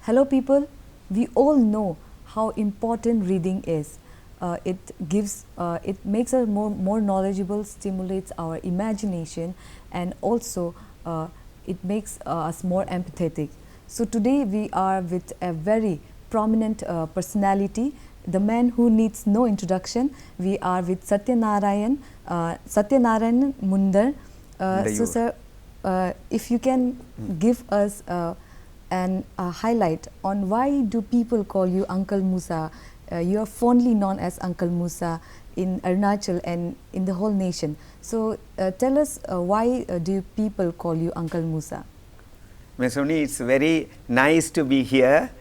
Hello people, we all know how important reading is. It makes us more knowledgeable, stimulates our imagination, and also it makes us more empathetic. So today we are with a very prominent personality, the man who needs no introduction. We are with Satyanarayan Mundayor. So sir, if you can give us and highlight on why do people call you Uncle Moosa. You are fondly known as Uncle Moosa in Arunachal and in the whole nation. So tell us why do people call you Uncle Moosa? Ms. Soni, it's very nice to be here,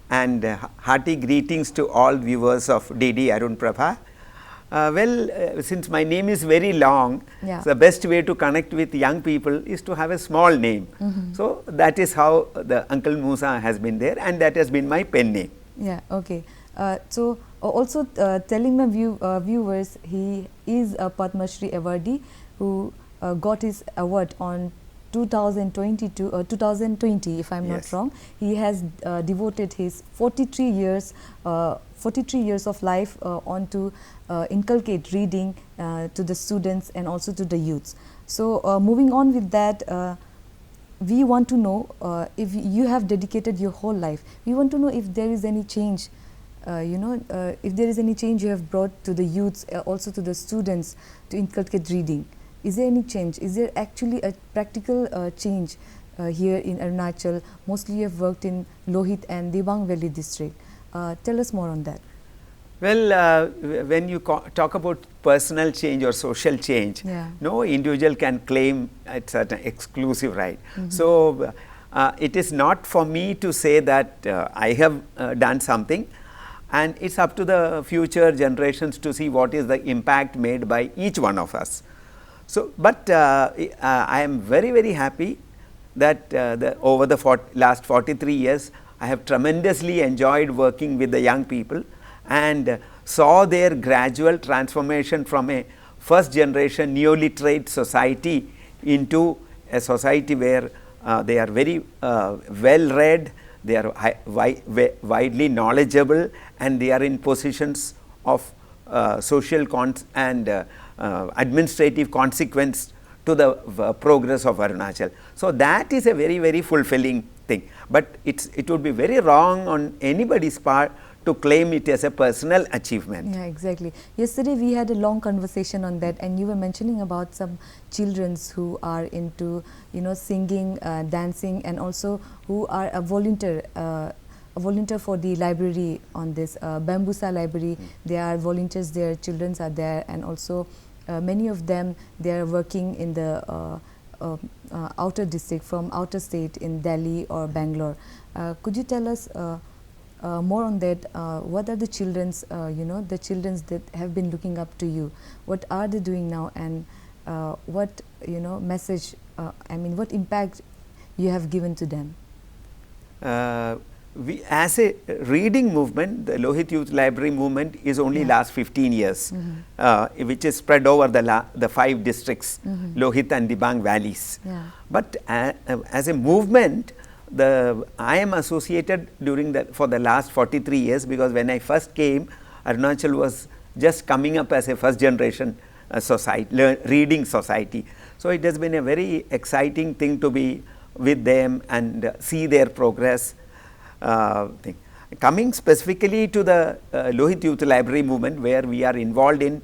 and hearty greetings to all viewers of DD Arun Prabha. Since my name is very long, the best way to connect with young people is to have a small name. So that is how the Uncle Moosa has been there, and that has been my pen name. Yeah, okay. So also telling my viewers, he is a Padma Shri Awardee who got his award on 2020, if I'm not wrong. He has devoted his 43 years of life on to inculcate reading to the students and also to the youths. So moving on with that, we want to know if you have dedicated your whole life, we want to know if there is any change, if there is any change you have brought to the youths, also to the students, to inculcate reading. Is there any change? Is there actually a practical change here in Arunachal? Mostly you have worked in Lohit and Dibang Valley district. Tell us more on that. Well, when you talk about personal change or social change, no individual can claim it's an exclusive right. So it is not for me to say that I have done something, and it's up to the future generations to see what is the impact made by each one of us. So, but I am very happy that over the last 43 years, I have tremendously enjoyed working with the young people and saw their gradual transformation from a first generation neo-literate society into a society where they are very well read, they are widely knowledgeable, and they are in positions of social and administrative consequence to the progress of Arunachal. So that is a very fulfilling thing, but it would be very wrong on anybody's part to claim it as a personal achievement. Yeah, exactly. Yesterday we had a long conversation on that, and you were mentioning about some children who are into singing, dancing, and also who are a volunteer for the library on this Bambusa library. They are volunteers, their children are there, and also many of them, they are working in the outer district, from outer state in Delhi or Bangalore. Could you tell us more on that? What are the children's, the children's that have been looking up to you? What are they doing now, and what message, what impact you have given to them? We, as a reading movement, the Lohit Youth Library movement is only last 15 years, which is spread over the 5 districts, Lohit and Dibang valleys. But as a movement, I am associated for the last 43 years, because when I first came, Arunachal was just coming up as a first generation reading society. So it has been a very exciting thing to be with them and see their progress. Coming specifically to the Lohit Youth Library movement, where we are involved in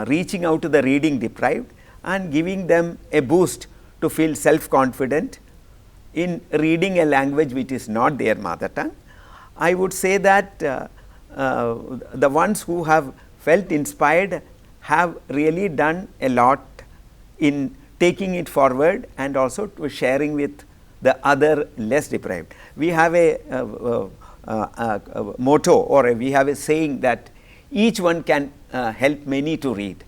reaching out to the reading deprived and giving them a boost to feel self-confident in reading a language which is not their mother tongue. I would say that the ones who have felt inspired have really done a lot in taking it forward and also to sharing with the other less deprived. We have a motto, or we have a saying that each one can help many to read.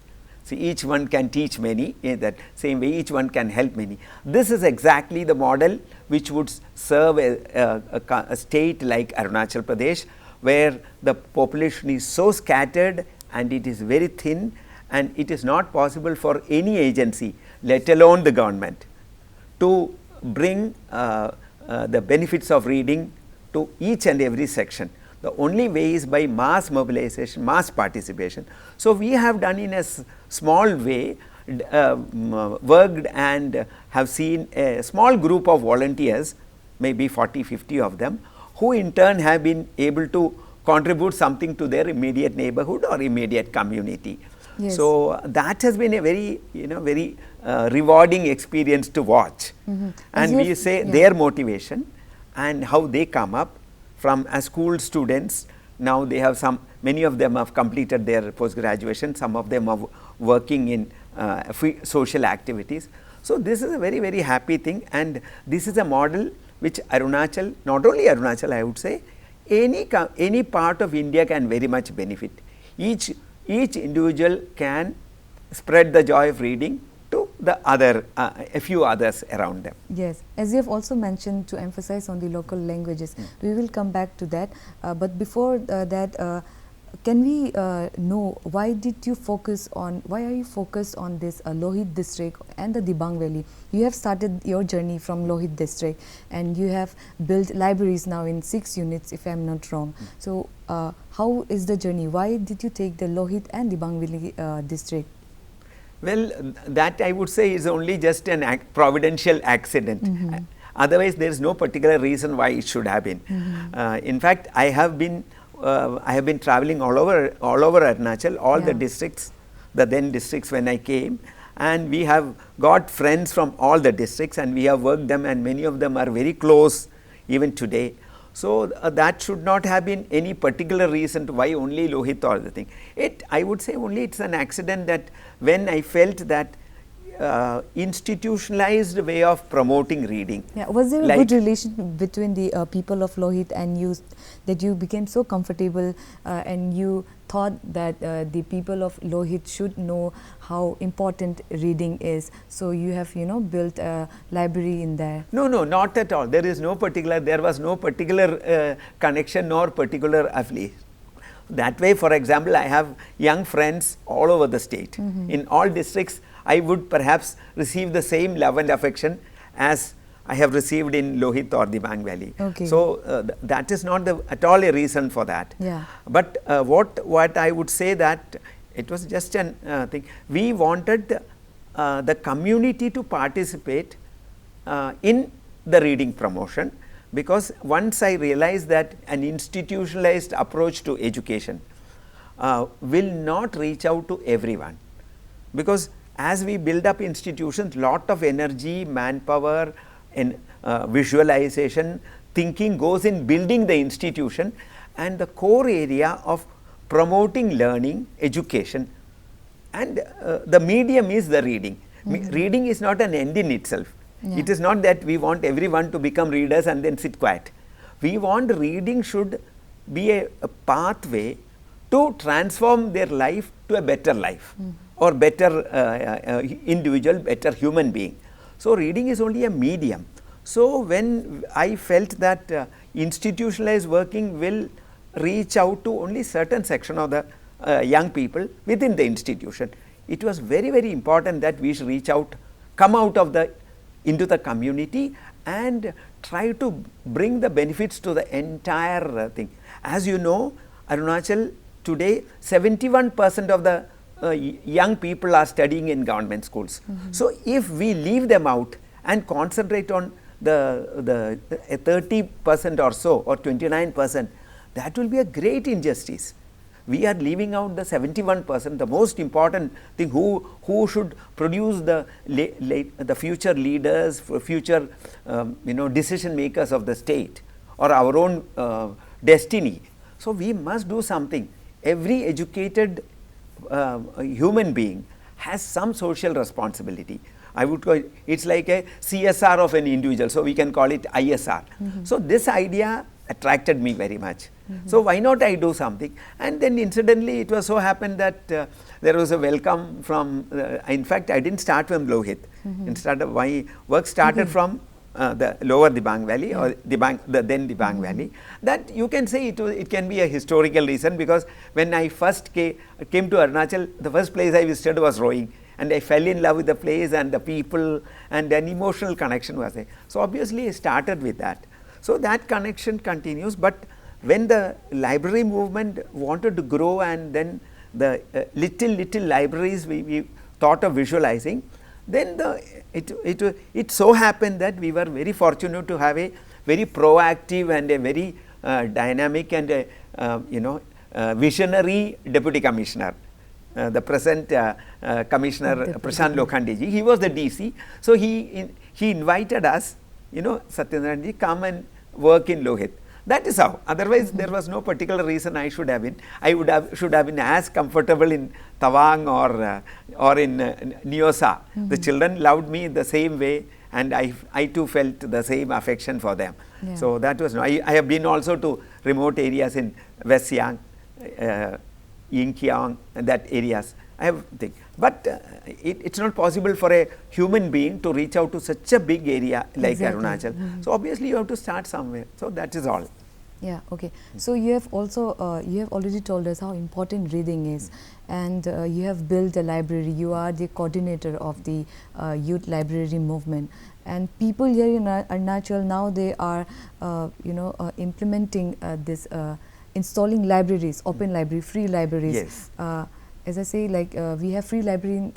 See, each one can teach many. In that same way, each one can help many. This is exactly the model which would serve a state like Arunachal Pradesh, where the population is so scattered and it is very thin, and it is not possible for any agency, let alone the government, to bring the benefits of reading to each and every section. The only way is by mass mobilization, mass participation. So, we have done in a small way, worked and have seen a small group of volunteers, maybe 40-50 of them, who in turn have been able to contribute something to their immediate neighborhood or immediate community. Yes. So, that has been a very very rewarding experience to watch. And we say their motivation and how they come up from as school students. Now they have many of them have completed their post graduation, some of them are working in social activities. So, this is a very happy thing, and this is a model which Arunachal, not only Arunachal, I would say any part of India can very much benefit. Each individual can spread the joy of reading to the other, a few others around them. Yes, as you have also mentioned, to emphasize on the local languages, we will come back to that, but before that, can we know why are you focused on this Lohit district and the Dibang Valley? You have started your journey from Lohit district and you have built libraries now in 6 units, if I am not wrong. So, how is the journey? Why did you take the Lohit and Dibang Valley district? Well, that I would say is only just an providential accident. Otherwise, there is no particular reason why it should have been. In fact, I have been traveling all over Arunachal, all the districts, the then districts when I came, and we have got friends from all the districts and we have worked them, and many of them are very close even today. So, that should not have been any particular reason to why only Lohit or the thing. I would say only it is an accident that when I felt that institutionalized way of promoting reading. Yeah, was there a good relation between the people of Lohit and you, that you became so comfortable and you thought that the people of Lohit should know how important reading is? So, you have built a library in there. No, not at all. There was no particular connection nor particular affiliation. That way, for example, I have young friends all over the state. In all districts, I would perhaps receive the same love and affection as I have received in Lohit or the Dibang Valley. Okay. So, that is not at all a reason for that. Yeah. But what I would say that it was just an thing. We wanted the community to participate in the reading promotion, because once I realized that an institutionalized approach to education will not reach out to everyone, because as we build up institutions, lot of energy, manpower and visualization, thinking goes in building the institution, and the core area of promoting learning, education, and the medium is the reading. Reading is not an end in itself. Yeah. It is not that we want everyone to become readers and then sit quiet. We want reading should be a pathway to transform their life to a better life. Or better individual, better human being. So, reading is only a medium. So, when I felt that institutionalized working will reach out to only certain section of the young people within the institution, it was very important that we should reach out, come out of into the community and try to bring the benefits to the entire thing. As you know, Arunachal today 71% of the young people are studying in government schools. So, if we leave them out and concentrate on the 30% or so, or 29%, that will be a great injustice. We are leaving out the 71%, the most important thing, who should produce the future leaders, future decision makers of the state or our own destiny. So, we must do something. Every educated human being has some social responsibility. I would call it, it's like a CSR of an individual, so we can call it ISR. So, this idea attracted me very much. So, why not I do something? And then incidentally it was so happened that there was a welcome from, in fact I didn't start from Lohit. Instead of my work started from the lower Dibang Valley or then Dibang Valley. That you can say it can be a historical reason, because when I first came to Arunachal, the first place I visited was rowing, and I fell in love with the place and the people, and an emotional connection was there. So, obviously I started with that. So that connection continues, but when the library movement wanted to grow, and then the little libraries we thought of visualizing, then it so happened that we were very fortunate to have a very proactive and a very dynamic and visionary deputy commissioner. The present commissioner Prashant Lokhande ji, he was the DC. So he invited us, Satyanarayan ji, come and work in Lohit. That is how. Otherwise, there was no particular reason I should have been. I should have been as comfortable in Tawang or in Moosa. The children loved me the same way, and I too felt the same affection for them. Yeah. So that was. I have been also to remote areas in West Siang, Yingkiang, and that areas. I have think, but it's not possible for a human being to reach out to such a big area like Arunachal. So obviously you have to start somewhere. So that is all. Yeah. Okay. So you have also you have already told us how important reading is, and you have built a library. You are the coordinator of the youth library movement, and people here in Arunachal now they are implementing this. Installing libraries, open library, free libraries. Yes. As I say, like we have free library in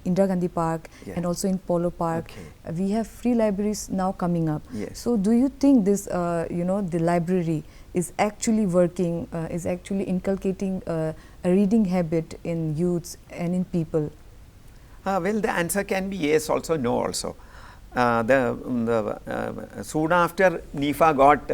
Indira Gandhi Park, and also in Polo Park. Okay. We have free libraries now coming up. Yes. So do you think this, the library is actually working, is actually inculcating a reading habit in youths and in people? Well, the answer can be yes also, no also. Soon after NIFA got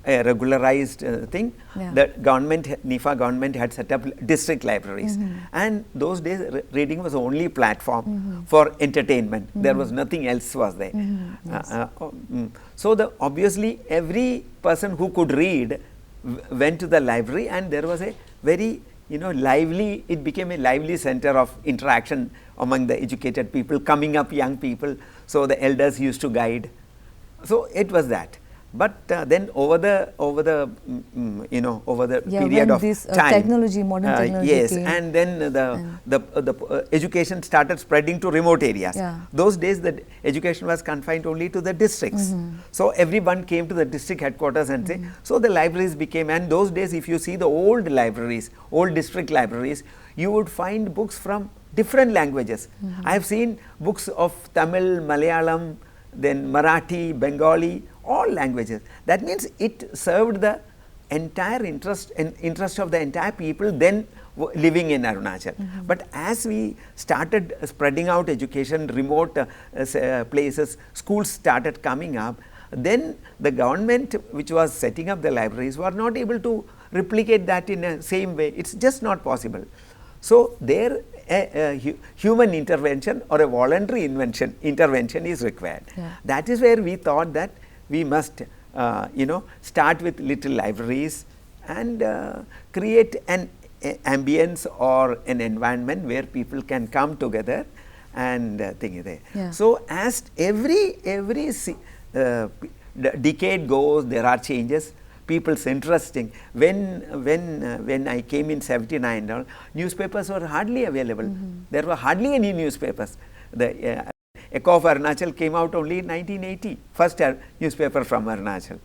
a regularized thing, the NIFA government had set up district libraries, and those days reading was the only platform for entertainment. There was nothing else was there. Yes. So obviously every person who could read went to the library, and there was a very lively, it became a lively center of interaction among the educated people, coming up young people. So the elders used to guide. So it was that. But then over the period of this, time, technology, modern technology, yes, came, and then the education started spreading to remote areas. Yeah. Those days the education was confined only to the districts. So everyone came to the district headquarters and say, so the libraries became, and those days if you see the old libraries, old district libraries, you would find books from different languages. I have seen books of Tamil, Malayalam, then Marathi, Bengali, all languages. That means it served the entire interest of the entire people then living in Arunachal. But as we started spreading out education, remote places, schools started coming up, then the government which was setting up the libraries were not able to replicate that in the same way. It's just not possible. So there human intervention or a voluntary intervention is required. Yeah. That is where we thought that we must start with little libraries and create an ambience or an environment where people can come together and think there. Yeah. So as every decade goes, there are changes. People's interesting. When I came in 79, newspapers were hardly available. There were hardly any newspapers. The Echo of Arunachal came out only in 1980, first newspaper from Arunachal.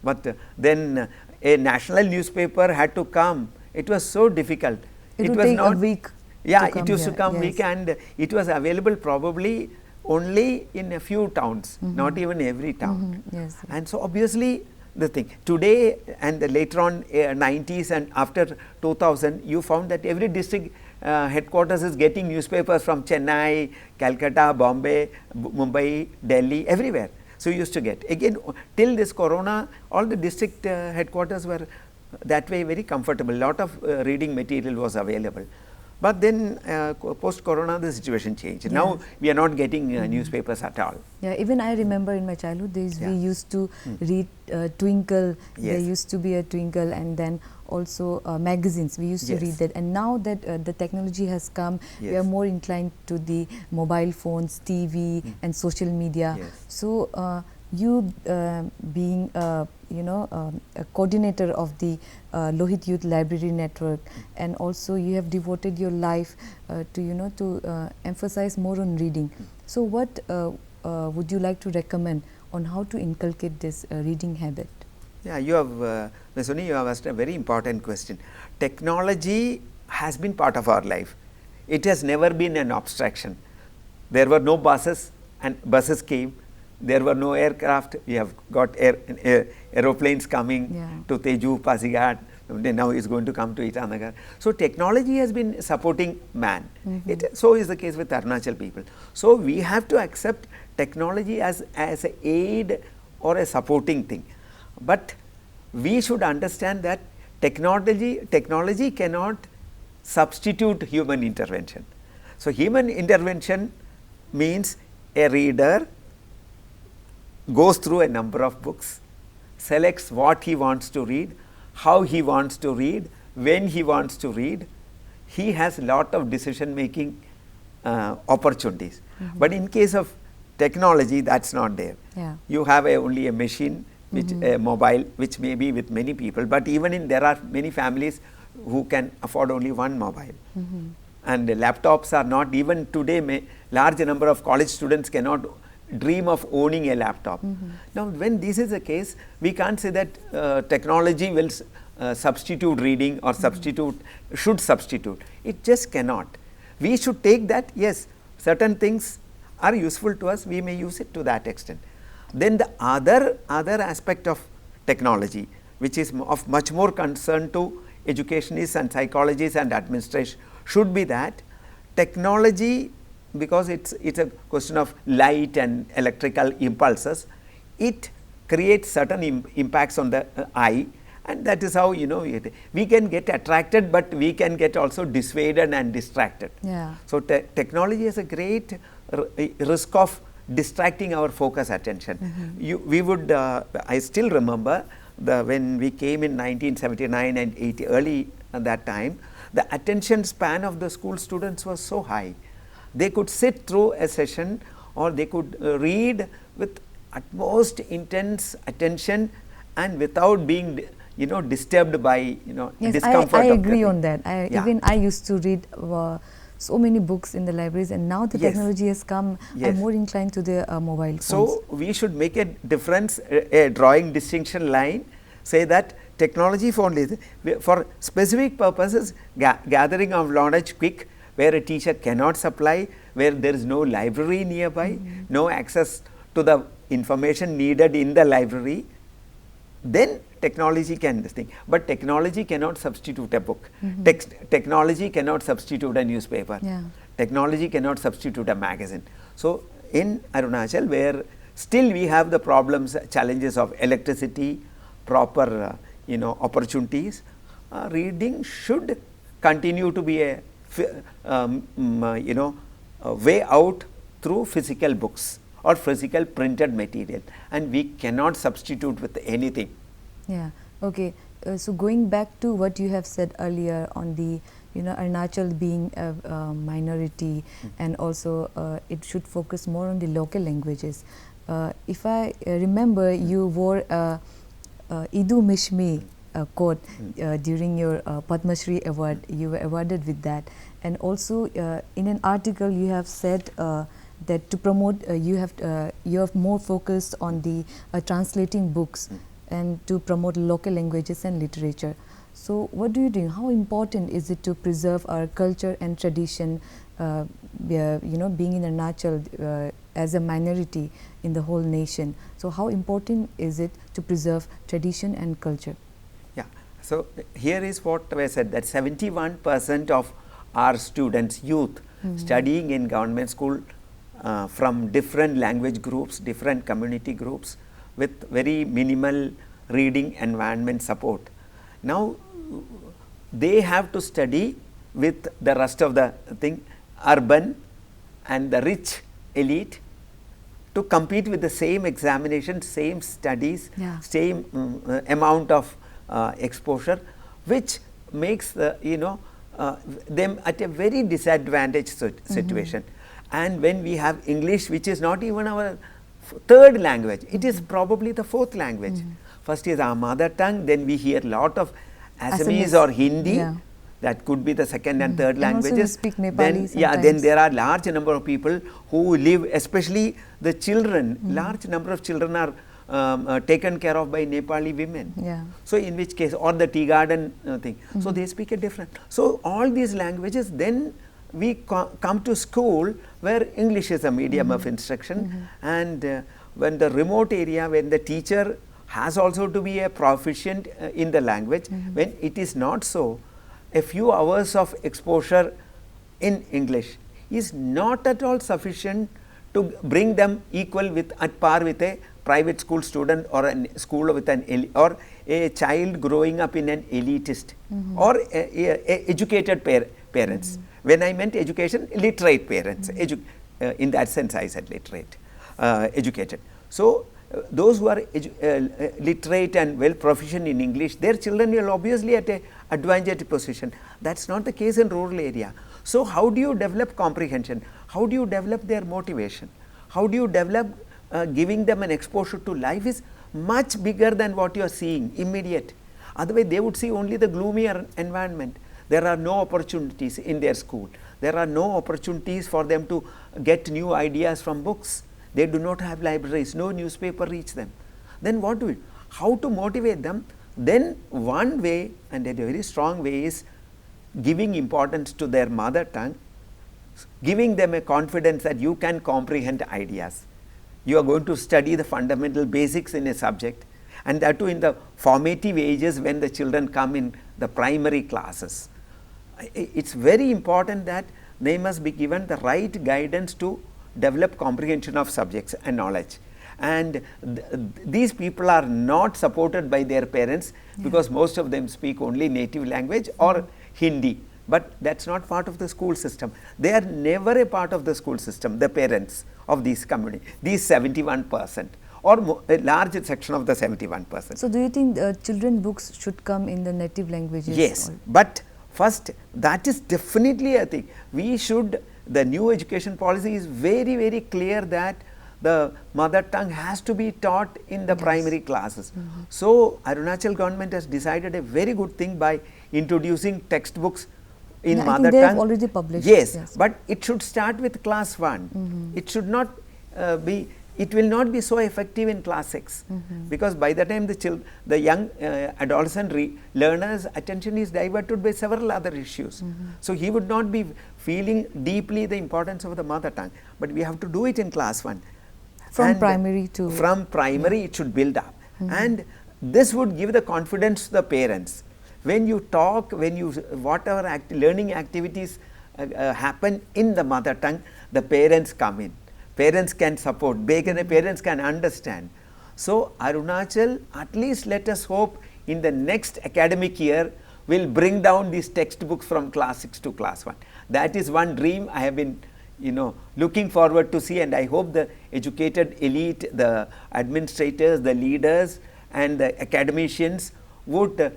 But then a national newspaper had to come. It was so difficult. It was was take not a week. Yeah, it used to come week, and it was available probably only in a few towns, not even every town. Yes. And so obviously the thing today and later on 90s and after 2000, you found that every district headquarters is getting newspapers from Chennai, Calcutta, Bombay, Mumbai, Delhi, everywhere. So you used to get again till this corona, all the district headquarters were that way very comfortable. Lot of reading material was available. But then post corona the situation changed. Yes. Now we are not getting newspapers at all. Yeah, even I remember in my childhood days we used to read Twinkle. Yes. There used to be a Twinkle, and then also magazines. We used to read that. And now that the technology has come, we are more inclined to the mobile phones, TV, and social media. Yes. So you being a coordinator of the Lohit Youth Library Network, and also you have devoted your life to emphasize more on reading. So what would you like to recommend on how to inculcate this reading habit? Yeah, you have, Ms. Soni, you have asked a very important question. Technology has been part of our life. It has never been an abstraction. There were no buses, and buses came. There were no aircraft. We have got aeroplanes coming to Teju, Pasigat. Now it's going to come to Itanagar. So technology has been supporting man. So is the case with Arunachal people. So we have to accept technology as an aid or a supporting thing. But we should understand that technology cannot substitute human intervention. So human intervention means a reader goes through a number of books, selects what he wants to read, how he wants to read, when he wants to read. He has lot of decision making opportunities. But in case of technology, that's not there. You have only a machine, which a mobile, which may be with many people, but even there are many families who can afford only one mobile. And laptops are not, even today large number of college students cannot dream of owning a laptop. Now when this is the case, we can't say that technology will substitute reading or should substitute. It just cannot. We should take that, yes, certain things are useful to us, we may use it to that extent. Then the other aspect of technology, which is of much more concern to educationists and psychologists and administration, should be that technology, because it's a question of light and electrical impulses, it creates certain impacts on the eye, and that is how, we can get attracted, but we can get also dissuaded and distracted. So technology has a great risk of distracting our focus attention. We would, I still remember when we came in 1979 and 80, early at that time, the attention span of the school students was so high. They could sit through a session, or they could read with utmost intense attention and without being disturbed by discomfort. I agree on that. Even I used to read so many books in the libraries, and now the technology has come. I'm more inclined to the mobile phones. So we should make a difference, a drawing distinction line, say that technology for specific purposes, gathering of knowledge quick, where a teacher cannot supply, where there is no library nearby, no access to the information needed in the library, then technology can this thing. But technology cannot substitute a book. Technology cannot substitute a newspaper. Technology cannot substitute a magazine. So in Arunachal, where still we have the problems, challenges of electricity, proper opportunities, reading should continue to be a way out through physical books or physical printed material, and we cannot substitute with anything. Okay. So going back to what you have said earlier on the Arunachal being a minority, and also it should focus more on the local languages. If I remember, you wore Idu Mishmi quote during your Padma Shri Award. You were awarded with that, and also in an article you have said that to promote you have more focused on the translating books and to promote local languages and literature. So what do you think? How important is it to preserve our culture and tradition, being in Arunachal as a minority in the whole nation? So how important is it to preserve tradition and culture? So here is what I said, that 71% of our students, youth, studying in government school from different language groups, different community groups, with very minimal reading environment support. Now they have to study with the rest of the thing, urban and the rich elite, to compete with the same examination, same studies, same amount of exposure, which makes the them at a very disadvantaged situation. And when we have English, which is not even our third language, it is probably the fourth language. First is our mother tongue, then we hear lot of Assamese or Hindi, that could be the second and third languages. Speak Nepali then there are large number of people who live, especially the children, large number of children are taken care of by Nepali women. Yeah. So, in which case, or the tea garden thing. So, they speak a different. So, all these languages, then we come to school where English is a medium of instruction, and when the remote area, when the teacher has also to be a proficient in the language, when it is not so, a few hours of exposure in English is not at all sufficient to bring them equal with, at par with a private school student or a school with an or a child growing up in an elitist or a educated parents. When I meant education, literate parents, in that sense I said literate, educated. So, those who are literate and well proficient in English, their children will obviously at a advantageous position. That is not the case in rural area. So, how do you develop comprehension? How do you develop their motivation? How do you develop giving them an exposure to life is much bigger than what you are seeing immediate. Otherwise, they would see only the gloomier environment. There are no opportunities in their school. There are no opportunities for them to get new ideas from books. They do not have libraries, no newspaper reach them. Then what do we, how to motivate them? Then one way, and a very strong way, is giving importance to their mother tongue, giving them a confidence that you can comprehend ideas. You are going to study the fundamental basics in a subject, and that too in the formative ages when the children come in the primary classes. It is very important that they must be given the right guidance to develop comprehension of subjects and knowledge. And these people are not supported by their parents, because most of them speak only native language or Hindi, but that is not part of the school system. They are never a part of the school system, the parents of these community, these 71% or a large section of the 71%. So, do you think children books should come in the native languages? Yes, but first that is definitely a thing. We should, the new education policy is very, very clear that the mother tongue has to be taught in the primary classes. So, Arunachal government has decided a very good thing by introducing textbooks in mother tongue. They have already published. Yes, but it should start with class 1. It should not be, it will not be so effective in class 6, because by the time the young adolescent learners' attention is diverted by several other issues. So, he would not be feeling deeply the importance of the mother tongue, but we have to do it in class 1. From primary to... From primary it should build up, and this would give the confidence to the parents. When you talk, when you whatever learning activities happen in the mother tongue, the parents come in. Parents can support, parents can understand. So, Arunachal, at least let us hope in the next academic year will bring down these textbooks from class 6 to class 1. That is one dream I have been looking forward to see, and I hope the educated elite, the administrators, the leaders and the academicians would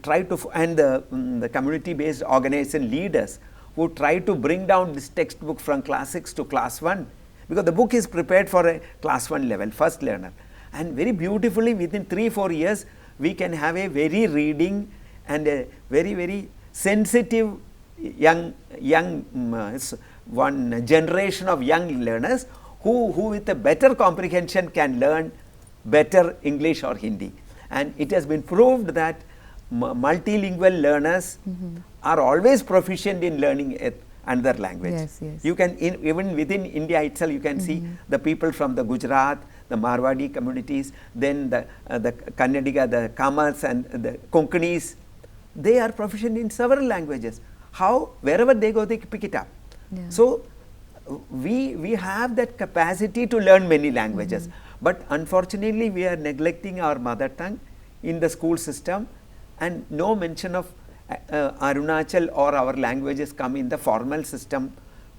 try to, and the community based organization leaders would try to bring down this textbook from class 6 to class 1, because the book is prepared for a class 1 level, first learner, and very beautifully within 3-4 years we can have a very reading and a very, very sensitive young one generation of young learners who with a better comprehension can learn better English or Hindi. And it has been proved that multilingual learners are always proficient in learning another language. Yes, yes. You can, even within India itself, you can see the people from the Gujarat, the Marwadi communities, then the Kannadiga, the Kamas and the Konkanis, they are proficient in several languages. How? Wherever they go, they pick it up. Yeah. So, we have that capacity to learn many languages, but unfortunately we are neglecting our mother tongue in the school system, and no mention of Arunachal or our languages come in the formal system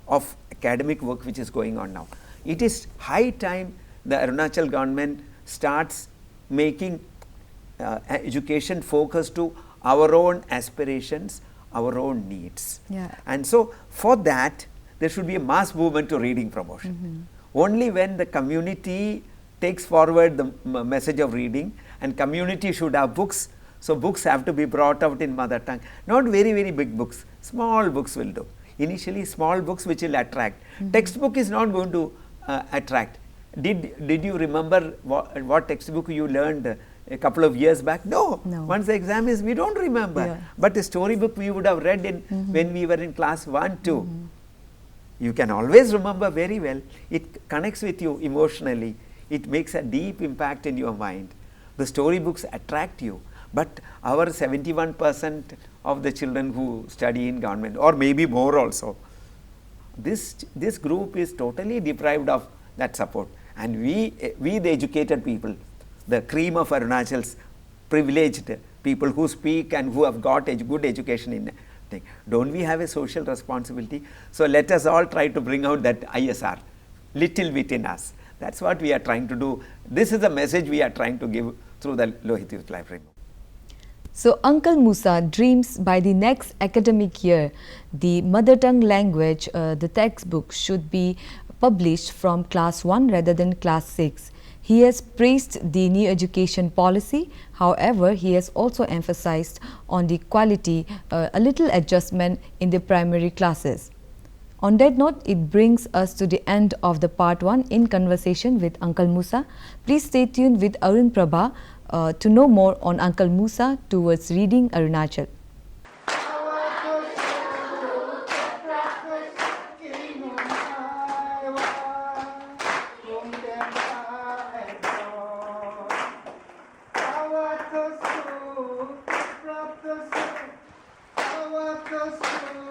of academic work which is going on now. It is high time the Arunachal government starts making education focused to our own aspirations, our own needs. Yeah. And so, for that there should be a mass movement to reading promotion. Only when the community takes forward the message of reading, and community should have books. So, books have to be brought out in mother tongue, not very, very big books, small books will do. Initially small books which will attract. Textbook is not going to attract. Did you remember what textbook you learned a couple of years back? No. Once the exam is, we don't remember. Yeah. But the storybook we would have read in when we were in class 1, 2. You can always remember very well. It connects with you emotionally. It makes a deep impact in your mind. The storybooks attract you. But our 71% of the children who study in government, or maybe more also, this group is totally deprived of that support. And we the educated people, the cream of Arunachal's privileged people who speak and who have got good education in thing, don't we have a social responsibility? So let us all try to bring out that ISR little bit in us. That's what we are trying to do. This is the message we are trying to give through the Lohit Youth Library. So Uncle Moosa dreams by the next academic year, the mother tongue language, the textbook should be published from class 1 rather than class 6. He has praised the new education policy. However, he has also emphasized on the quality, a little adjustment in the primary classes. On that note, it brings us to the end of the part 1 in conversation with Uncle Moosa. Please stay tuned with Arun Prabha to know more on Uncle Moosa towards reading Arunachal. Awardee